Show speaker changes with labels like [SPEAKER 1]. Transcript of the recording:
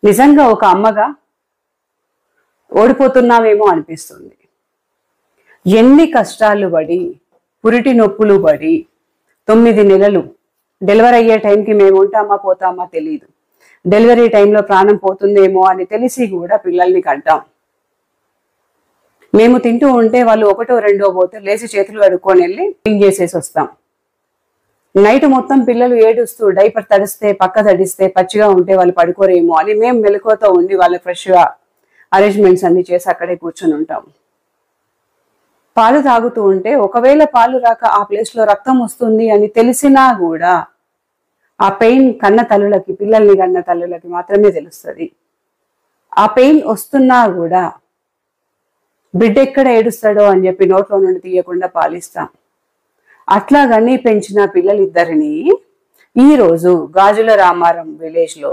[SPEAKER 1] నిజంగా ఒక అమ్మగా ఓడిపోతున్నామేమో అనిపిస్తుంది. ఎన్ని కష్టాలు పడి, పురిటి నొప్పులు పడి 9 నెలలు డెలివరీ అయ్యే టైంకి మేము ఉంటామా పోతామా తెలియదు. డెలివరీ టైంలో ప్రాణం పోతుందేమో అని తెలిసి కూడా పిల్లల్ని కంటాం. మేము తింటూ ఉంటే వాళ్ళు 1, 2 పోతే లేచి చేతులు కడుక్కొని వెళ్ళి క్లీన్ చేసేసి వస్తాం. నైట్ మొత్తం పిల్లలు ఏడుస్తూ డైపర్ తడిస్తే పక్క తడిస్తే పచ్చిగా ఉంటే వాళ్ళు పడుకోరేమో అని మేము మెలకువతో ఉండి వాళ్ళకి ఫ్రెష్గా అరేంజ్మెంట్స్ అన్ని చేసి అక్కడే కూర్చొని ఉంటాం. పాలు తాగుతూ ఉంటే ఒకవేళ పాలు రాక ఆ ప్లేస్లో రక్తం వస్తుంది అని తెలిసినా కూడా ఆ పెయిన్ కన్న తల్లులకి, పిల్లల్ని కన్న తల్లులకి మాత్రమే తెలుస్తుంది. ఆ పెయిన్ వస్తున్నా కూడా బిడ్డ ఎక్కడ ఏడుస్తాడో అని చెప్పి నోట్లో నుండి తీయకుండా పాలిస్తాం. అట్లాగని పెంచిన పిల్లలిద్దరిని ఈరోజు గాజుల రామారం విలేజ్లో